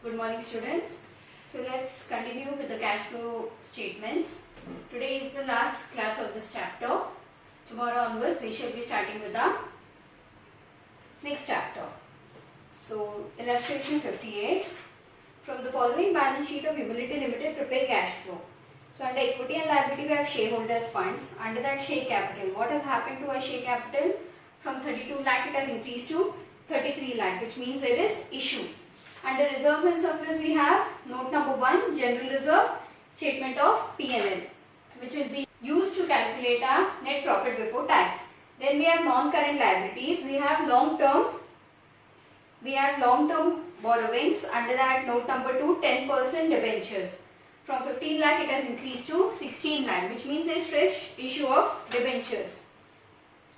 Good morning, students. So let's continue with the cash flow statements. Today is the last class of this chapter. Tomorrow onwards we shall be starting with the next chapter. So illustration 58. From the following balance sheet of Humility Limited, prepare cash flow. So under equity and liability we have shareholders funds. Under that share capital, what has happened to our share capital? From 32 lakh it has increased to 33 lakh, which means there is issue. Under reserves and surplus we have note number 1, general reserve, statement of P&L, which will be used to calculate our net profit before tax. Then we have non-current liabilities. We have long-term borrowings. Under that note number 2, 10% debentures. From 15 lakh it has increased to 16 lakh, which means there is fresh issue of debentures.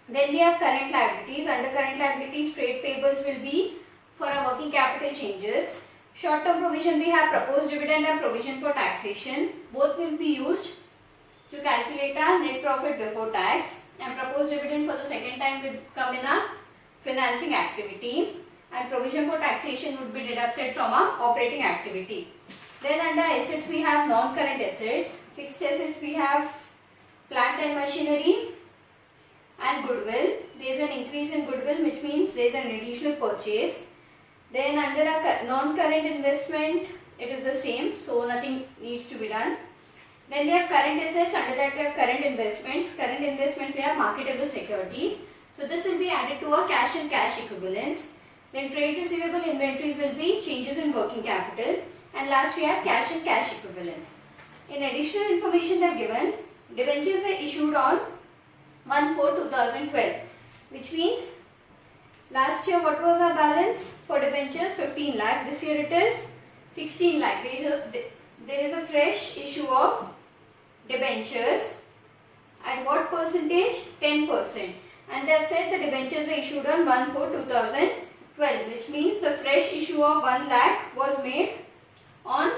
Then we have current liabilities. Under current liabilities, trade payables will be for our working capital changes. Short-term provision we have proposed dividend and provision for taxation. Both will be used to calculate our net profit before tax, and proposed dividend for the second time will come in a financing activity, and provision for taxation would be deducted from our operating activity. Then under assets we have non-current assets. Fixed assets we have plant and machinery and goodwill. There is an increase in goodwill, which means there is an additional purchase. Then under a non-current investment it is the same, so nothing needs to be done. Then we have current assets. Under that we have current investments. Current investments we have marketable securities. So this will be added to our cash and cash equivalents. Then trade receivable inventories will be changes in working capital. And last we have cash and cash equivalents. In additional information they have given, debentures were issued on 1/4/2012, which means last year what was our balance for debentures? 15 lakh. This year it is 16 lakh. There is a fresh issue of debentures. At what percentage? 10%. And they have said the debentures were issued on 1/4/2012, which means the fresh issue of 1 lakh was made on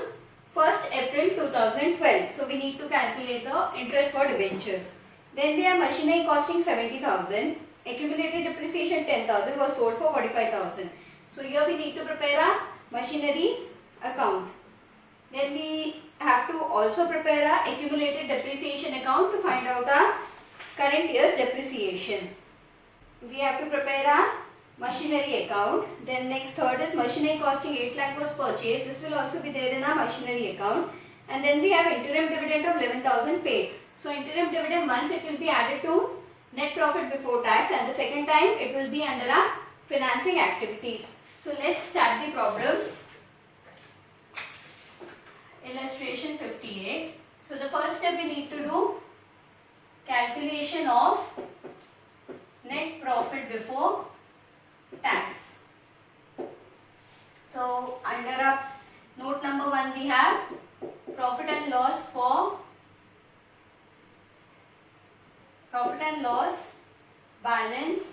1st April 2012. So we need to calculate the interest for debentures. Then we have machinery costing 70,000. Accumulated depreciation 10,000 was sold for 45,000. So here we need to prepare a machinery account. Then we have to also prepare a accumulated depreciation account to find out our current year's depreciation. We have to prepare a machinery account. Then next third is machinery costing 8 lakh was purchased. This will also be there in our machinery account. And then we have interim dividend of 11,000 paid. So interim dividend, once it will be added to net profit before tax, and the second time it will be under our financing activities. So let's start the problem. Illustration 58. So the first step we need to do calculation of net profit before tax. So under our note number 1 we have profit and loss balance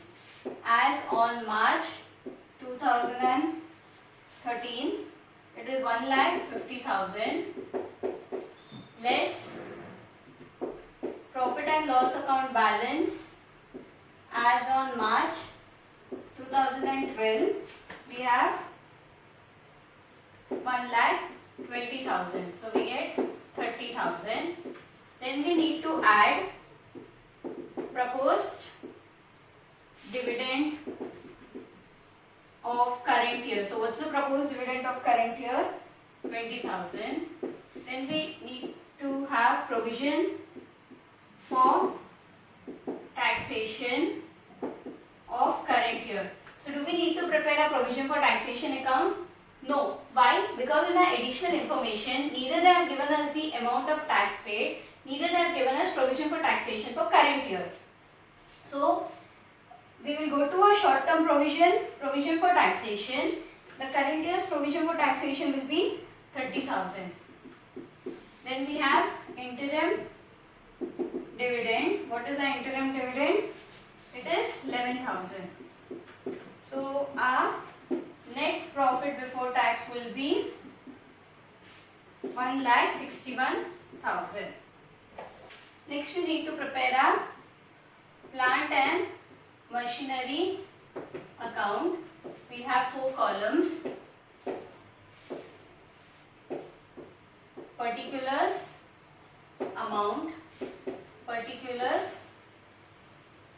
as on March 2013. It is 1,50,000 less profit and loss account balance as on March 2012. We have 1,20,000. So we get 30,000. Then we need to add proposed dividend of current year. So what's the proposed dividend of current year? 20,000. Then we need to have provision for taxation of current year. So do we need to prepare a provision for taxation account? No. Why? Because in our additional information, neither they have given us the amount of tax paid, neither they have given us provision for taxation for current year. So we will go to a short-term provision for taxation. The current year's provision for taxation will be 30,000. Then we have interim dividend. What is the interim dividend? It is 11,000. So our net profit before tax will be 1,61,000. Next we need to prepare a plant and machinery account. We have 4 columns. particulars amount, particulars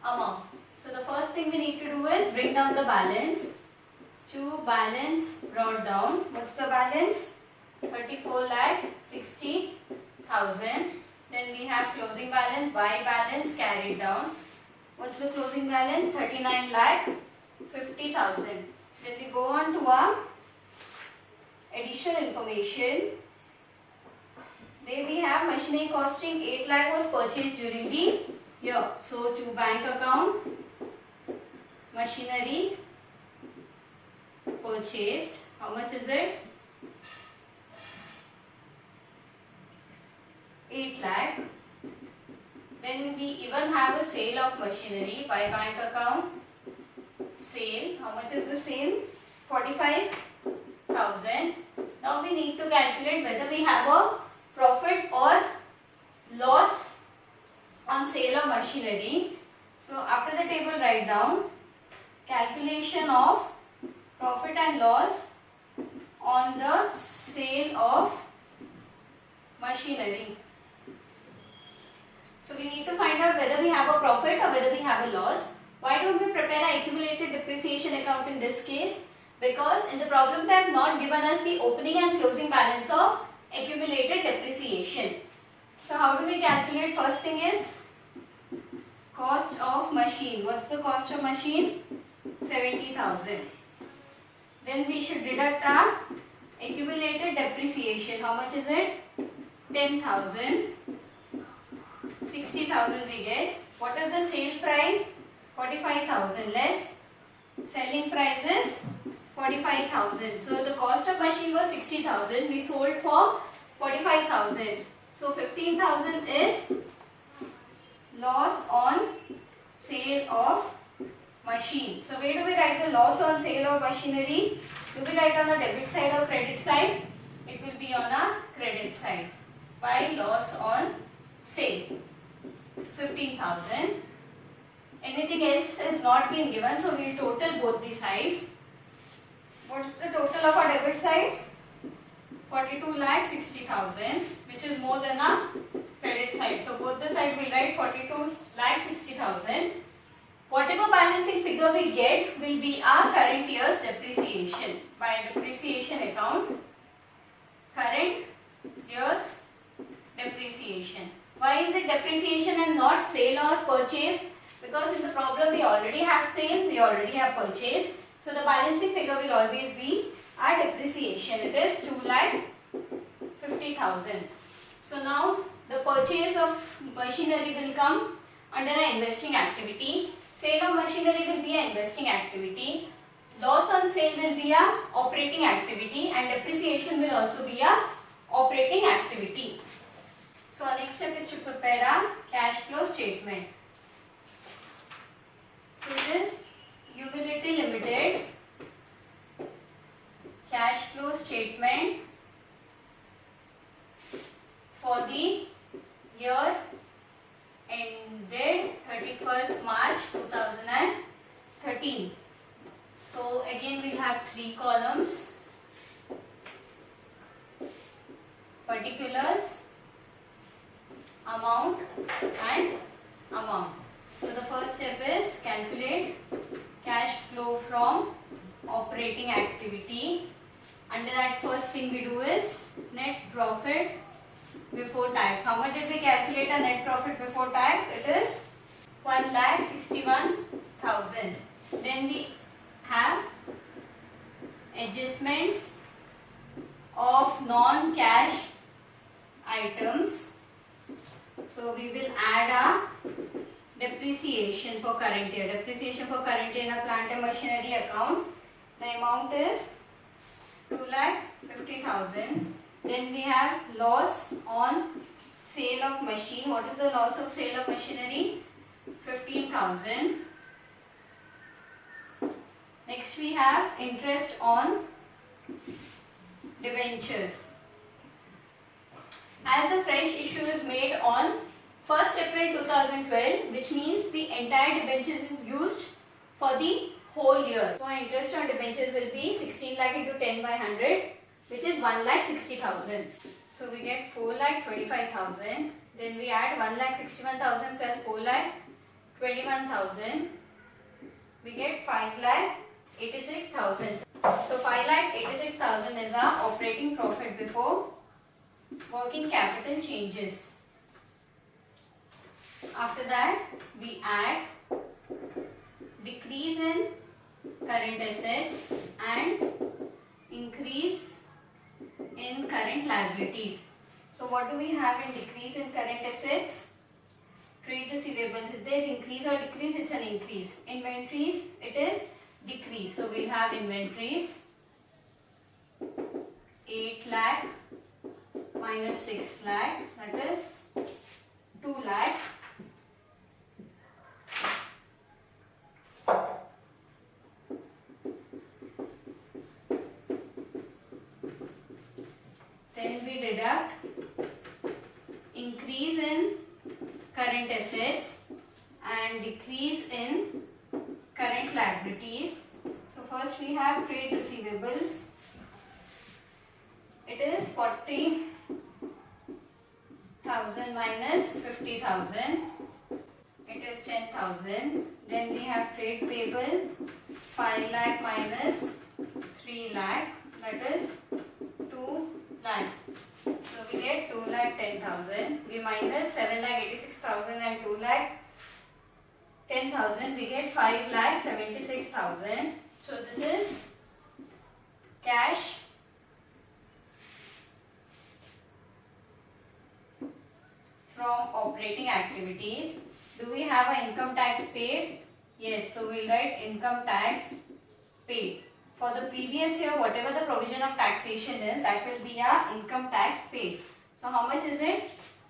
amount. So the first thing we need to do is bring down the balance. To balance brought down. What's the balance? 34,60,000. Then we have closing balance, by balance carried down. What's the closing balance? 39,50,000. Then we go on to our additional information. There we have machinery costing 8 lakh was purchased during the year. So to bank account, machinery purchased, how much is it? 8 lakh. Then we even have a sale of machinery by bank account. Sale, how much is the sale? 45,000. Now we need to calculate whether we have a profit or loss on sale of machinery. So after the table write down calculation of profit and loss on the sale of machinery. So we need to find out whether we have a profit or whether we have a loss. Why don't we prepare an accumulated depreciation account in this case? Because in the problem they have not given us the opening and closing balance of accumulated depreciation. So how do we calculate? First thing is cost of machine. What's the cost of machine? 70,000. Then we should deduct our accumulated depreciation. How much is it? 10,000. 60,000 we get. What is the sale price? 45,000 less selling price is 45,000. So the cost of machine was 60,000. We sold for 45,000. So 15,000 is loss on sale of machine. So where do we write the loss on sale of machinery? Do we write on the debit side or credit side? It will be on a credit side. By loss on sale, 15,000. Anything else has not been given, so we will total both the sides. What's the total of our debit side? 42,60,000, which is more than our credit side. So both the side will write 42,60,000. Whatever balancing figure we get will be our current year's depreciation. By depreciation account, current year's depreciation. Why is it depreciation and not sale or purchase? Because in the problem we already have sale, we already have purchase. So the balancing figure will always be our depreciation. It is 2,50,000. So now the purchase of machinery will come under an investing activity. Sale of machinery will be an investing activity. Loss on sale will be a operating activity, and depreciation will also be a operating activity. So our next step is to prepare a cash flow statement. So this Utility Limited cash flow statement for the year ended 31st March 2013. So again we will have 3 columns: particulars, amount and amount. So the first step is calculate cash flow from operating activity. Under that, first thing we do is net profit before tax. How much did we calculate a net profit before tax? It is 1,61,000. Then we have adjustments of non-cash items. So we will add a depreciation for current year. Depreciation for current year in a plant and machinery account. The amount is 2,50,000. Then we have loss on sale of machine. What is the loss of sale of machinery? 15,000. Next we have interest on debentures. As the fresh issue is made on 1st April 2012, which means the entire debentures is used for the whole year. So interest on debentures will be 16 lakh into 10 by 100, which is 1,60,000. So we get 4,25,000. Then we add 1,61,000 plus 4,21,000. We get 5,86,000. So 5,86,000 is our operating profit before working capital changes. After that, we add decrease in current assets and increase in current liabilities. So what do we have in decrease in current assets? Trade receivables. Is there increase or decrease? It's an increase. Inventories, it is decrease. So we'll have inventories 8 lakh minus 6 lakh, that is 2 lakh. Then we deduct increase in current assets and decrease in current liabilities. So first we have trade receivables. It is 40,000 minus 50,000. It is 10,000. Then we have trade payable 5 lakh minus 3 lakh, that is 2 lakh. So we get 2,10,000. We minus 7,86,000 and 2,10,000. We get 5,76,000. So this is cash from operating activities. Do we have an income tax paid? Yes. So we'll write income tax paid. For the previous year, whatever the provision of taxation is, that will be our income tax paid. So how much is it?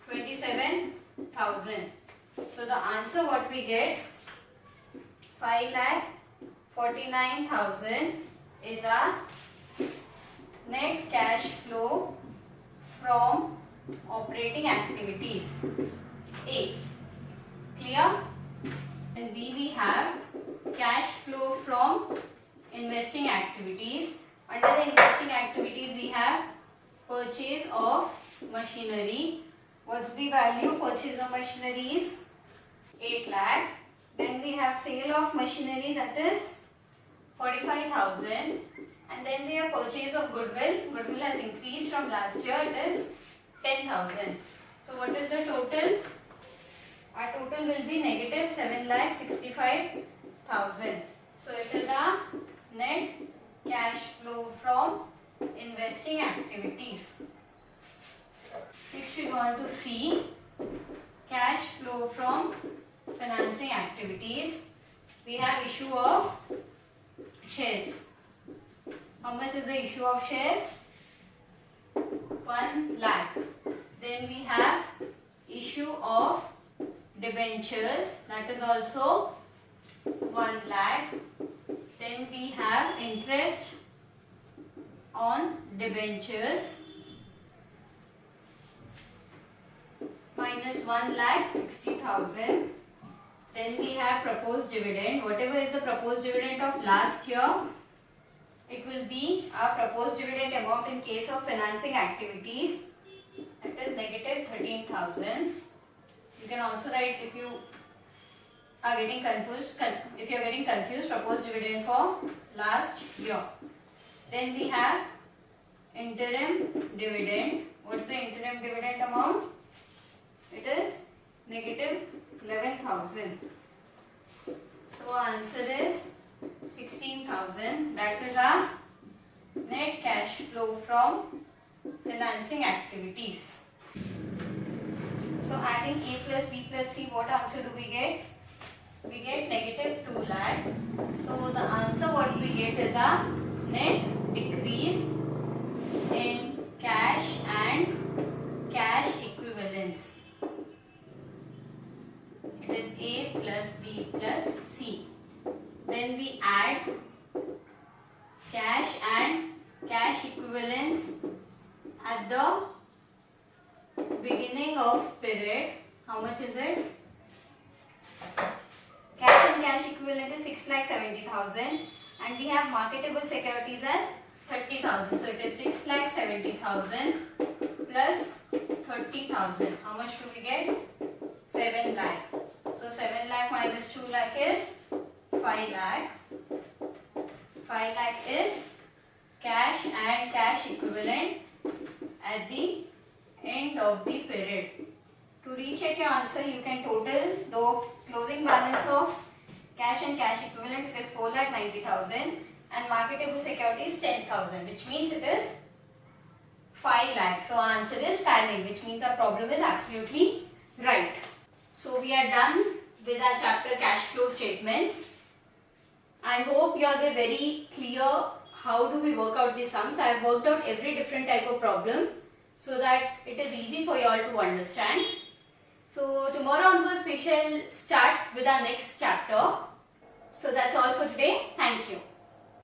27,000. So the answer what we get, 5,49,000 is our net cash flow from operating activities. A. Clear? And B, we have cash flow from investing activities. Under the investing activities, we have purchase of machinery. What's the value of purchase of machinery is 8 lakh. Then we have sale of machinery, that is 45,000. And then we have purchase of goodwill. Goodwill has increased from last year, it is 10,000. So what is the total? Our total will be negative 7,65,000. So it is our net cash flow from investing activities. Next we go on to C, cash flow from financing activities. We have issue of shares. How much is the issue of shares? 1 lakh. Then we have issue of debentures, that is also 1 lakh. Then we have interest on debentures minus 1,60,000. Then we have proposed dividend. Whatever is the proposed dividend of last year, it will be our proposed dividend amount in case of financing activities. That is negative 13,000. You can also write, if you are getting confused, proposed dividend for last year. Then we have interim dividend. What's the interim dividend amount? It is negative 11,000. So answer is 16,000. That is our net cash flow from financing activities. So adding A plus B plus C, what answer do we get? We get negative 2 lakh. So the answer what we get is a net decrease in cash and cash equivalents. It is A plus B plus C. Then we add cash and cash equivalents at the beginning of period. How much is it? Cash and cash equivalent is 6,70,000 and we have marketable securities as 30,000. So it is 6,70,000 plus 30,000. How much do we get? 7 lakh. So 7 lakh minus 2 lakh is 5 lakh. 5 lakh is cash and cash equivalent at the end of the period. To recheck your answer, you can total the closing balance of cash and cash equivalent. It is 4,90,000 and marketable security is 10,000, which means it is 5 lakh. So our answer is tallying, which means our problem is absolutely right. So we are done with our chapter cash flow statements. I hope you are very clear how do we work out the sums. I have worked out every different type of problem so that it is easy for you all to understand. So tomorrow onwards we shall start with our next chapter. So that's all for today. Thank you.